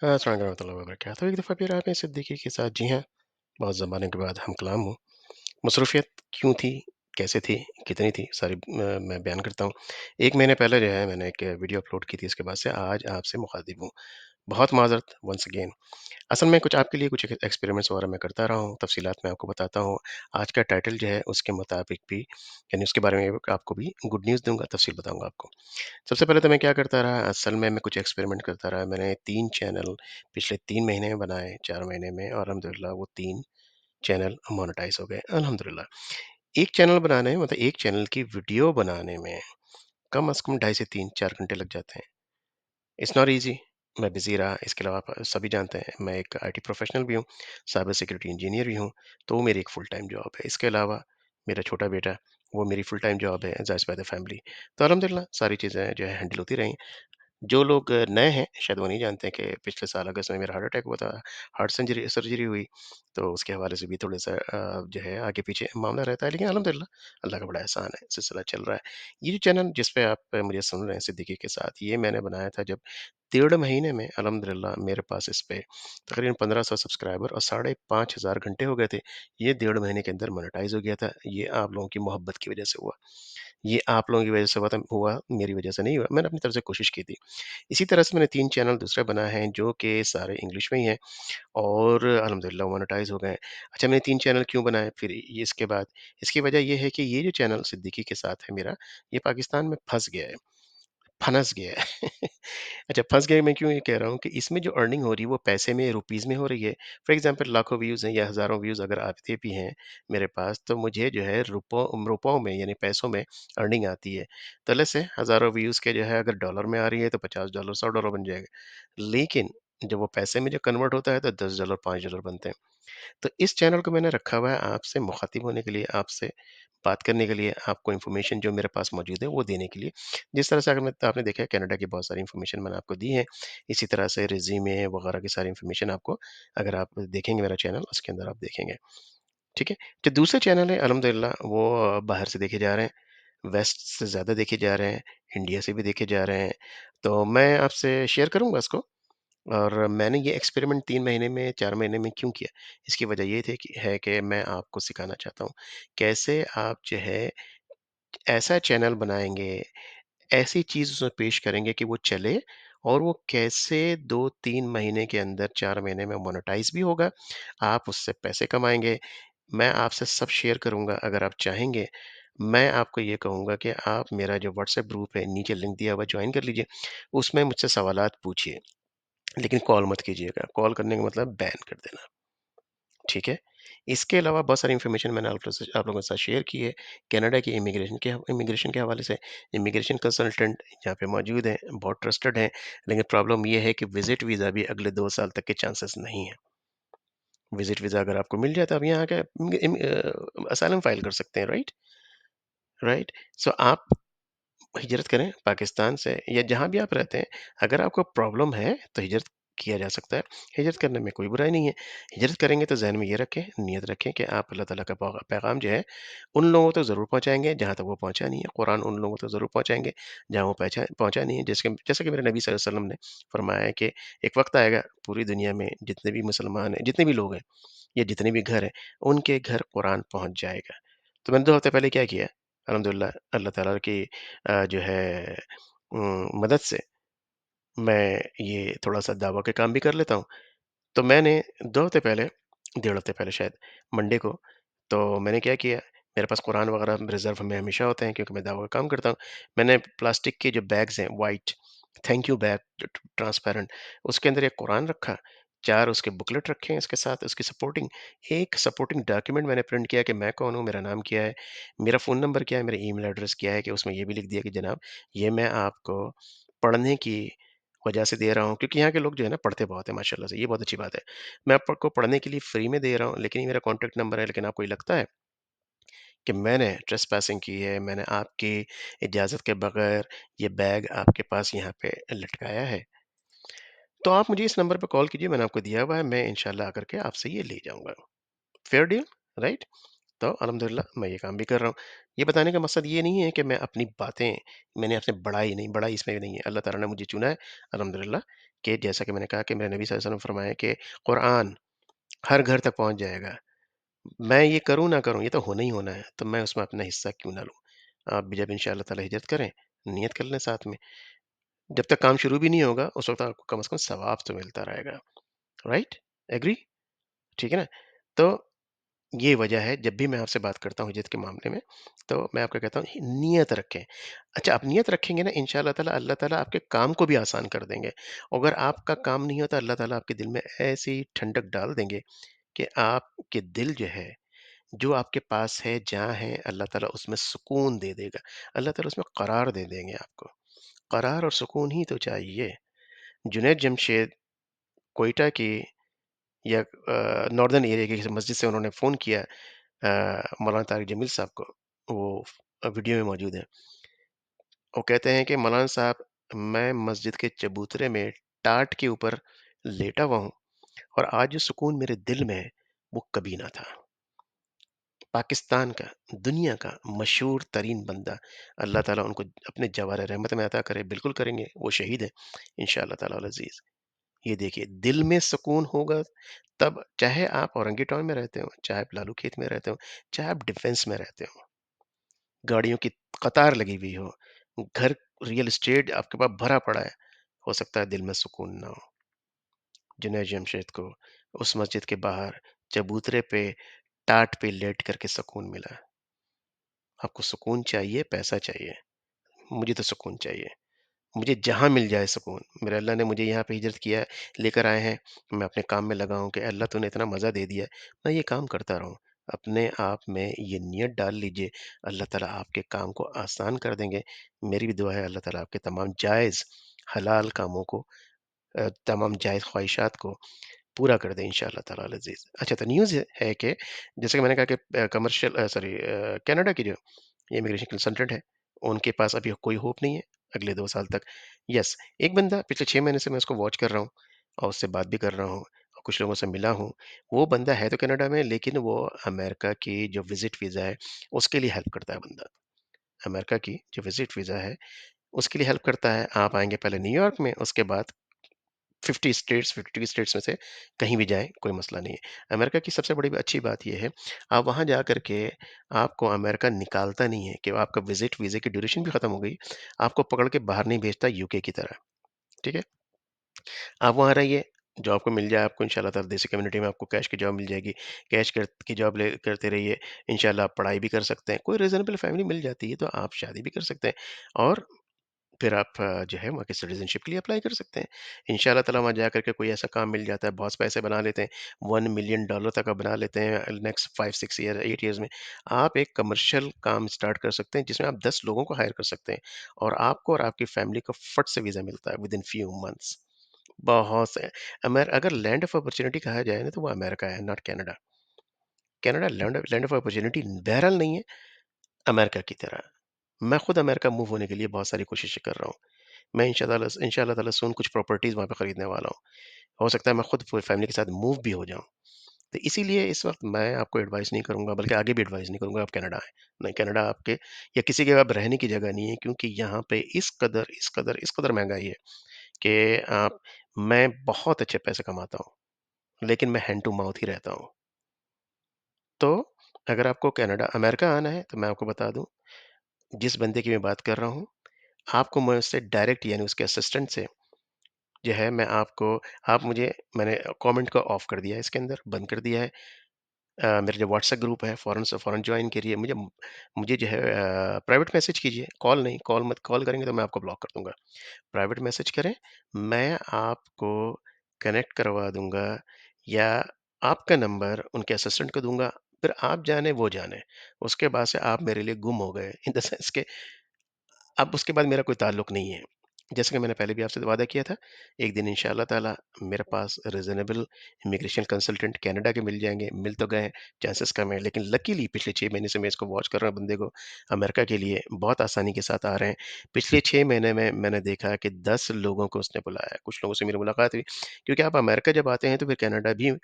अस्सलाम वालेकुम warahmatullahi wabarakatuh। तो एक दफ़ा फिर आपने सिद्दीकी के साथ जी हाँ, बहुत ज़माने के बाद हम कलाम हूँ। मसरूफ़ियत क्यों थी, कैसे थी, कितनी थी, सारी मैं बयान करता हूँ। 1 महीने पहले जो है मैंने एक वीडियो अपलोड की थी, इसके बाद से आज आपसे मुख़ातिब हूँ। बहुत माज़रत वंस अगेन। असल में कुछ आपके लिए कुछ एक्सपेरिमेंट्स वगैरह मैं करता रहा हूँ, तफ़सीलात मैं आपको बताता हूँ। आज का टाइटल जो है उसके मुताबिक भी यानी उसके बारे में आपको भी गुड न्यूज़ दूँगा, तफ़सील बताऊँगा आपको। सबसे पहले तो मैं क्या करता रहा, असल में मैं कुछ एक्सपेरिमेंट करता रहा। मैंने 3 चैनल पिछले 3 महीने में बनाए, 4 महीने में और अल्हम्दुलिल्लाह वो 3 चैनल मोनेटाइज़ हो गए, अल्हम्दुलिल्लाह। एक चैनल बनाने मतलब एक चैनल की वीडियो बनाने में कम से कम ढाई से 3-4 घंटे लग जाते हैं। It's not easy. मैं बिज़ी रहा, इसके अलावा आप सभी जानते हैं मैं एक आईटी प्रोफ़ेशनल भी हूँ, साइबर सिक्योरिटी इंजीनियर भी हूँ, तो वो मेरी एक फुल टाइम जॉब है। इसके अलावा मेरा छोटा बेटा, वो मेरी फुल टाइम जॉब है, ज़ाहिर सी बात है फैमिली। तो अल्हम्दुलिल्लाह सारी चीज़ें जो है हैंडल होती रहीं। जो लोग नए हैं, शायद वो नहीं जानते कि पिछले साल अगस्त में मेरा हार्ट अटैक हुआ था, हार्ट सर्जरी सर्जरी हुई, तो उसके हवाले से भी थोड़ा-सा जो है आगे-पीछे मामला रहता है, लेकिन अल्हम्दुलिल्लाह अल्लाह का बड़ा एहसान है, सिलसिला चल रहा है। ये जो चैनल जिस पे आप मुझे सुन रहे हैं सिद्दीकी के साथ, ये मैंने बनाया था जब 1.5 महीने में अल्हम्दुलिल्लाह मेरे पास इस पे तकरीबन 1500 सब्सक्राइबर और साढ़े 5000 घंटे हो गए थे। ये 1.5 महीने के अंदर मोनेटाइज़ हो गया था, ये आप लोगों की मोहब्बत की वजह से हुआ। ये आप लोगों की वजह से हुआ, मेरी वजह से नहीं हुआ, मैंने अपनी तरफ से कोशिश की थी। इसी तरह से मैंने 3 चैनल दूसरे बनाए हैं जो कि सारे इंग्लिश में ही हैं और अल्हम्दुलिल्लाह मोनेटाइज़ हो गए हैं। अच्छा मैंने 3 चैनल क्यों बनाए फिर ये इसके बाद? इसकी वजह ये है कि ये जो चैनल सिद्दीकी के साथ है मेरा, ये पाकिस्तान में फँस गया है, फनस गया है। अच्छा फँस गया है मैं क्यों ये कह रहा हूँ कि इसमें जो अर्निंग हो रही है वो पैसे में रुपीज़ में हो रही है। फॉर एग्ज़ाम्पल लाखों व्यूज़ हैं या हज़ारों व्यूज़ अगर आते भी हैं मेरे पास तो मुझे जो है रुपयों में यानी पैसों में अर्निंग आती है। तो लेट्स से हज़ारों व्यूज़ के जो है अगर डॉलर में आ रही है तो $50 $100 बन जाएगा। लेकिन जब वो पैसे में जो कन्वर्ट होता है तो $10 $5 बनते हैं। तो इस चैनल को मैंने रखा हुआ है आपसे मुख़ातिब होने के लिए, आपसे बात करने के लिए, आपको इन्फॉर्मेशन जो मेरे पास मौजूद है वो देने के लिए। जिस तरह से अगर मैं आपने देखा है कनाडा की बहुत सारी इन्फॉर्मेशन मैंने आपको दी है। इसी तरह से रिज़्यूमे वगैरह की सारी इन्फॉर्मेशन आपको अगर आप देखेंगे मेरा चैनल उसके अंदर आप देखेंगे। ठीक है? जो दूसरे चैनल है अल्हम्दुलिल्लाह वो बाहर से देखे जा रहे हैं, वेस्ट से ज़्यादा देखे जा रहे हैं, इंडिया से भी देखे जा रहे हैं। तो मैं आपसे शेयर करूँगा इसको। और मैंने ये एक्सपेरिमेंट 3 महीने में 4 महीने में क्यों किया? इसकी वजह ये थी कि मैं आपको सिखाना चाहता हूँ, कैसे आप जो है ऐसा चैनल बनाएँगे, ऐसी चीज़ उसमें पेश करेंगे कि वो चले और वो कैसे 2-3 महीने के अंदर 4 महीने में मोनेटाइज़ भी होगा, आप उससे पैसे कमाएँगे। मैं आपसे सब शेयर करूँगा अगर आप चाहेंगे, मैं आपको ये कहूँगा कि आप मेरा जो व्हाट्सएप ग्रुप है, नीचे लिंक दिया हुआ है जॉइन कर लीजिए, उसमें मुझसे सवालात पूछिए। लेकिन कॉल मत कीजिएगा, कॉल करने का मतलब बैन कर देना, ठीक है? इसके अलावा बहुत सारी इन्फॉर्मेशन मैंने आप लोगों के साथ शेयर की है, कनाडा की इमिग्रेशन के हवाले से, इमिग्रेशन कंसल्टेंट यहाँ पे मौजूद हैं, बहुत ट्रस्टेड हैं, लेकिन प्रॉब्लम ये है कि विज़िट वीज़ा भी अगले 2 साल तक के चांसेस नहीं हैं। विज़िट वीज़ा अगर आपको मिल जाए तो आप यहाँ आके असाइलम फाइल कर सकते हैं, राइट? राइट? सो आप हिजरत करें पाकिस्तान से या जहाँ भी आप रहते हैं, अगर आपको प्रॉब्लम है तो हिजरत किया जा सकता है। हिजरत करने में कोई बुराई नहीं है। हिजरत करेंगे तो ज़हन में ये रखें, नियत रखें कि आप अल्लाह ताला का पैगाम जो है, उन लोगों तक ज़रूर पहुँचाएँगे जहाँ तक वो पहुँचा नहीं है। कुरान उन लोगों तक ज़रूर पहुँचाएँगे जहाँ वो पहुँचा नहीं है। जैसे कि मेरे नबी सल्लल्लाहु अलैहि वसल्लम ने फरमाया है कि एक वक़्त आएगा पूरी दुनिया में जितने भी मुसलमान हैं, जितने भी लोग हैं या जितने भी घर हैं, उनके घर कुरान पहुँच जाएगा। तो मैंने 2 हफ़्ते पहले क्या किया, अल्हम्दुलिल्लाह अल्लाह ताला की जो है मदद से मैं ये थोड़ा-सा दावा के काम भी कर लेता हूँ। तो मैंने 2 हफ़्ते पहले, डेढ़ हफ़्ते पहले शायद मंडे को, तो मैंने क्या किया, मेरे पास कुरान वगैरह रिज़र्व में हमेशा होते हैं क्योंकि मैं दावा का काम करता हूँ। मैंने प्लास्टिक के जो बैग्स हैं white, thank you bag transparent, उसके अंदर एक कुरान रखा, 4 उसके बुकलेट रखे हैं इसके साथ उसकी एक सपोर्टिंग डॉक्यूमेंट मैंने प्रिंट किया कि मैं कौन हूँ, मेरा नाम क्या है, मेरा फ़ोन नंबर क्या है, मेरा ईमेल एड्रेस क्या है, कि उसमें ये भी लिख दिया कि जनाब ये मैं आपको पढ़ने की वजह से दे रहा हूँ क्योंकि यहाँ के लोग जो है ना पढ़ते बहुत हैं माशाल्लाह से, ये बहुत अच्छी बात है। मैं आपको पढ़ने के लिए फ्री में दे रहा हूँ, लेकिन ये मेरा कॉन्टैक्ट नंबर है, लेकिन आपको ये लगता है कि मैंने ट्रेसपैसिंग की है, मैंने आपकी इजाज़त के बगैर ये बैग आपके पास यहाँ पे लटकाया है, तो आप मुझे इस नंबर पे कॉल कीजिए, मैंने आपको दिया हुआ है, मैं इंशाल्लाह आकर के आपसे ये ले जाऊँगा। Fair deal, right? तो अल्हम्दुलिल्लाह मैं ये काम भी कर रहा हूँ। ये बताने का मकसद ये नहीं है कि मैं अपनी बातें मैंने आपसे बढ़ाई नहीं, बड़ाई इसमें भी नहीं है। अल्लाह ताला ने मुझे चुना है, अल्हम्दुलिल्लाह। कि जैसा कि मैंने कहा कि मेरे नबी सल्लल्लाहु अलैहि वसल्लम फरमाया कि कुरान हर घर तक पहुँच जाएगा। मैं ये करूँ ना करूँ, ये तो होना ही होना है, तो मैं उसमें अपना हिस्सा क्यों ना लूँ? आप भी जब इंशाअल्लाह ताला हिजरत करें, नियत कर लें साथ में। जब तक काम शुरू भी नहीं होगा, उस वक़्त आपको कम से कम सवाब तो मिलता रहेगा। राइट? एग्री? ठीक है ना? तो ये वजह है जब भी मैं आपसे बात करता हूँ हिजरत के मामले में, तो मैं आपको कहता हूँ नियत रखें। अच्छा, आप नियत रखेंगे ना, इंशाअल्लाह ताला अल्लाह ताला आपके काम को भी आसान कर देंगे। अगर आपका काम नहीं होता, अल्लाह ताला आपके दिल में ऐसी ठंडक डाल देंगे कि आपके दिल जो है, जो आपके पास है, जहाँ है, अल्लाह ताला उसमें सुकून दे देगा। अल्लाह ताला उसमें करार दे देंगे आपको। करार और सुकून ही तो चाहिए। जुनैद जमशेद क्वेटा की या नॉर्दर्न एरिया की किसी मस्जिद से उन्होंने फ़ोन किया मौलाना तारिक जमील साहब को, वो वीडियो में मौजूद है। वो कहते हैं कि मौलाना साहब, मैं मस्जिद के चबूतरे में टाट के ऊपर लेटा हुआ हूँ और आज जो सुकून मेरे दिल में है, वो कभी ना था। पाकिस्तान का, दुनिया का मशहूर तरीन बंदा, अल्लाह ताला उनको अपने जवाहर रहमत में अता करे, बिल्कुल करेंगे, वो शहीद है इंशाअल्लाह ताला अल अज़ीज़। ये देखिए, दिल में सुकून होगा तब, चाहे आप औरंगी टाउन में रहते हो, चाहे आप लालू खेत में रहते हो, चाहे आप डिफेंस में रहते हो, गाड़ियों की कतार लगी हुई हो, घर, रियल एस्टेट आपके पास भरा पड़ा है, हो सकता है दिल में सुकून ना हो। जुनैद जमशेद को उस मस्जिद के बाहर चबूतरे पे टाट पे लेट करके सुकून मिला। आपको सुकून चाहिए, पैसा चाहिए, मुझे तो सुकून चाहिए। मुझे जहाँ मिल जाए सुकून। मेरे अल्लाह ने मुझे यहाँ पे हिजरत किया है, लेकर आए हैं, मैं अपने काम में लगा हूँ कि अल्लाह तूने इतना मज़ा दे दिया है, मैं ये काम करता रहूँ। अपने आप में ये नियत डाल लीजिए, अल्लाह ताला आपके काम को आसान कर देंगे। मेरी भी दुआ है अल्लाह ताला आपके तमाम जायज़, हलाल कामों को, तमाम जायज़ ख्वाहिशात को पूरा कर दें इंशाअल्लाह ताला अल अज़ीज़। अच्छा, तो न्यूज़ है कि जैसे कि मैंने कहा कि कनाडा की जो इमिग्रेशन कंसल्टेंट है, उनके पास अभी कोई होप नहीं है अगले 2 साल तक। यस, एक बंदा पिछले 6 महीने से मैं उसको वॉच कर रहा हूँ और उससे बात भी कर रहा हूँ और कुछ लोगों से मिला हूँ। वो बंदा है तो कनाडा में, लेकिन वो अमेरिका की जो विज़िट वीज़ा है, उसके लिए हेल्प करता है बंदा। अमेरिका की जो विज़िट वीज़ा है, उसके लिए हेल्प करता है। आप आएँगे पहले न्यूयॉर्क में, उसके बाद 50 स्टेट्स में से कहीं भी जाएँ, कोई मसला नहीं है। अमेरिका की सबसे बड़ी अच्छी बात ये है, आप वहाँ जा कर के, आपको अमेरिका निकालता नहीं है कि आपका विज़िट वीज़े की ड्यूरेशन भी खत्म हो गई, आपको पकड़ के बाहर नहीं भेजता यूके की तरह, ठीक है? आप वहाँ रहिए, जॉब को मिल जाए आपको इंशाअल्लाह ताला, देसी कम्युनिटी में आपको कैश की जॉब मिल जाएगी, कैश कर की जॉब ले करते रहिए, इंशाअल्लाह आप पढ़ाई भी कर सकते हैं, कोई रीज़नेबल फैमिली मिल जाती है, तो आप शादी भी कर सकते हैं और फिर आप जो है वहाँ की सिटीज़नशिप के लिए अप्लाई कर सकते हैं। इंशाअल्लाह ताला वहाँ जा कर के कोई ऐसा काम मिल जाता है, बहुत पैसे बना लेते हैं, $1 मिलियन तक आप बना लेते हैं नेक्स्ट 5-6 ईयर, 8 ईयर्स में। आप एक कमर्शियल काम स्टार्ट कर सकते हैं जिसमें आप 10 लोगों को हायर कर सकते हैं और आपको और आपकी फैमिली को फट से वीज़ा मिलता है विदिन फ्यू मंथ्स। बहुत से अगर लैंड ऑफ अपॉर्च्युनिटी कहा जाए ना, तो वो अमेरिका है, not Canada. Canada land land of opportunity बहरहाल नहीं है अमेरिका की तरह। मैं खुद अमेरिका मूव होने के लिए बहुत सारी कोशिशें कर रहा हूँ। मैं इंशाल्लाह ताला सून कुछ प्रॉपर्टीज़ वहाँ पे खरीदने वाला हूँ। हो सकता है मैं खुद पूरी फैमिली के साथ मूव भी हो जाऊँ। तो इसीलिए इस वक़्त मैं आपको एडवाइस नहीं करूँगा, बल्कि आगे भी एडवाइस नहीं करूँगा, आप कनाडा आएँ। नहीं, कनाडा आपके या किसी के अब रहने की जगह नहीं है, क्योंकि यहाँ पे इस कदर महँगाई है कि आप मैं बहुत अच्छे पैसे कमाता हूँ, लेकिन मैं हैंड टू माउथ ही रहता हूँ। तो अगर आपको अमेरिका आना है, तो मैं आपको बता दूँ, जिस बंदे की मैं बात कर रहा हूँ, आपको मैं उससे डायरेक्ट, यानी उसके असिस्टेंट से जो है, मैं आपको आप मुझे मैंने कमेंट को ऑफ कर दिया है, इसके अंदर बंद कर दिया है। मेरा जो व्हाट्सएप ग्रुप है, फ़ौरन से फ़ौरन जॉइन करिए। मुझे मुझे जो है प्राइवेट मैसेज कीजिए, कॉल नहीं, कॉल करेंगे तो मैं आपको ब्लॉक कर दूँगा। प्राइवेट मैसेज करें, मैं आपको कनेक्ट करवा दूँगा या आपका नंबर उनके असिस्टेंट को दूँगा, फिर आप जाने वो जाने। उसके बाद से आप मेरे लिए गुम हो गए, इन द सेंस के अब उसके बाद मेरा कोई ताल्लुक नहीं है। जैसे कि मैंने पहले भी आपसे वादा किया था, एक दिन इंशाअल्लाह ताला मेरे पास रीज़नेबल इमिग्रेशन कंसल्टेंट कनाडा के मिल जाएँगे, मिल तो गए हैं, चांसेस कम है, लेकिन लकीली पिछले 6 महीने से मैं इसको वॉच कर रहा हूँ बंदे को, अमेरिका के लिए बहुत आसानी के साथ आ रहे हैं। पिछले 6 महीने में मैंने देखा कि 10 लोगों को उसने बुलाया है, कुछ लोगों से मेरी मुलाकात हुई, क्योंकि आप अमेरिका जब आते हैं तो फिर कनाडा भी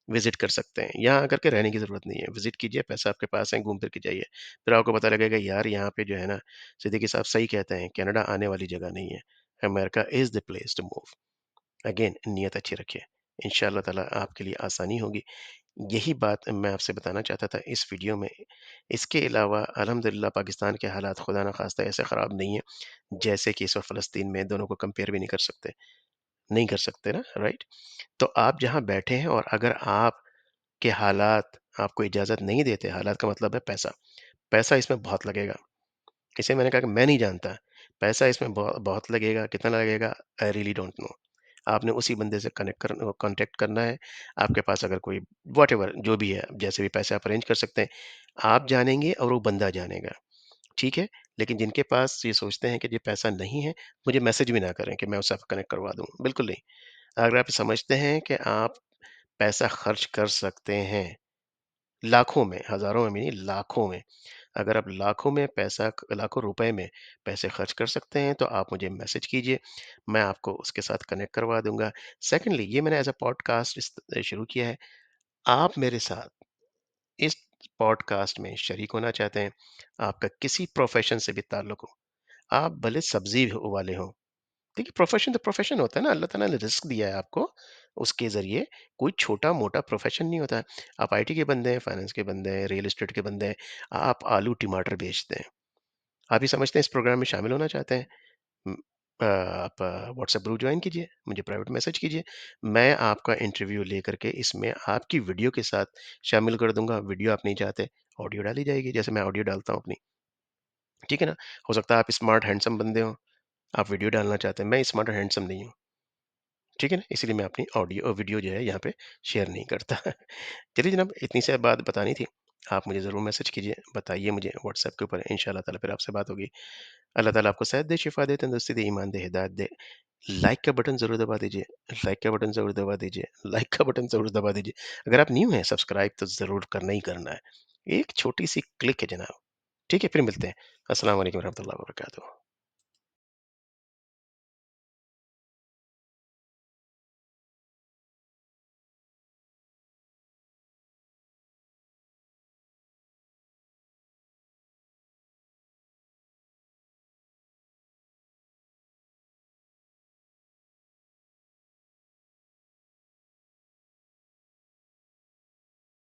विज़िट कर सकते हैं। यहाँ आकर के रहने की ज़रूरत नहीं है। विज़िट कीजिए, पैसा आपके पास है, घूम फिर के जाइए। फिर आपको पता लगेगा यार, यहाँ पे जो है ना, सिद्दीकी साहब सही कहते हैं, कनाडा आने वाली जगह नहीं है। America is the place to move. Again नीयत अच्छी रखिए। इंशाअल्लाह ताला आपके लिए आसानी होगी। यही बात मैं आपसे बताना चाहता था इस वीडियो में। इसके अलावा अल्हम्दुलिल्लाह पाकिस्तान के हालात खुदा न ख़ास्ता ऐसे ख़राब नहीं है, जैसे कि इस वक़्त फ़लस्तीन में, दोनों को कंपेयर भी नहीं कर सकते ना, राइट? तो आप जहाँ बैठे हैं और अगर आपके हालात आपको इजाज़त नहीं देते, हालात का मतलब है पैसा, पैसा इसमें बहुत लगेगा। इसे मैंने कहा कि मैं नहीं जानता, पैसा इसमें बहुत लगेगा, कितना लगेगा? I really don't know. आपने उसी बंदे से कॉन्टैक्ट करना है। आपके पास अगर कोई व्हाटएवर जो भी है, जैसे भी पैसे आप अरेंज कर सकते हैं, आप जानेंगे और वो बंदा जानेगा, ठीक है? लेकिन जिनके पास ये सोचते हैं कि ये पैसा नहीं है, मुझे मैसेज भी ना करें कि मैं उससे आपको कनेक्ट करवा दूँ, बिल्कुल नहीं। अगर आप समझते हैं कि आप पैसा खर्च कर सकते हैं, लाखों में, हज़ारों में नहीं, लाखों में। अगर आप लाखों में पैसा लाखों रुपए में पैसे खर्च कर सकते हैं, तो आप मुझे मैसेज कीजिए, मैं आपको उसके साथ कनेक्ट करवा दूँगा। सेकंडली ये मैंने एज़ अ पॉडकास्ट शुरू किया है। आप मेरे साथ इस पॉडकास्ट में शरीक होना चाहते हैं, आपका किसी प्रोफ़ेशन से भी ताल्लुक हो, आप भले सब्ज़ी वाले हों, देखिए प्रोफ़ेशन तो प्रोफ़ेशन होता है ना, अल्लाह ताला ने रिज़्क दिया है आपको, उसके ज़रिए कोई छोटा-मोटा प्रोफ़ेशन नहीं होता है। आप आईटी के बंदे हैं, फाइनेंस के बंदे हैं, रियल एस्टेट के बंदे हैं, आप आलू टमाटर बेचते हैं। आप ये समझते हैं इस प्रोग्राम में शामिल होना चाहते हैं, उम, आप व्हाट्सएप ग्रुप जॉइन कीजिए, मुझे प्राइवेट मैसेज कीजिए। मैं आपका इंटरव्यू लेकर के इसमें आपकी वीडियो के साथ शामिल कर दूँगा। वीडियो आप नहीं चाहते, ऑडियो डाली जाएगी, जैसे मैं ऑडियो डालता हूँ अपनी, ठीक है ना? हो सकता है आप स्मार्ट हैंडसम बंदे हो, आप वीडियो डालना चाहते हैं, मैं स्मार्ट और हैंडसम नहीं हूँ, ठीक है ना? इसीलिए मैं अपनी ऑडियो वीडियो जो है यहाँ पे शेयर नहीं करता। चलिए जनाब, इतनी सी बात बतानी थी। आप मुझे ज़रूर मैसेज कीजिए, बताइए मुझे व्हाट्सएप के ऊपर, इंशाअल्लाह ताला फिर आपसे बात होगी। अल्लाह ताला आपको सेहत दे, शिफ़ा दे, तंदुरुस्ती दे, ईमान दे, हिदायत दे। लाइक का बटन ज़रूर दबा दीजिए, लाइक का बटन ज़रूर दबा दीजिए, लाइक का बटन ज़रूर दबा दीजिए। अगर आप न्यू हैं, सब्सक्राइब तो ज़रूर करना ही करना है। एक छोटी-सी क्लिक है जनाब। ठीक है, फिर मिलते हैं। अस्सलाम वालेकुम रहमतुल्लाहि व बरकातुहू।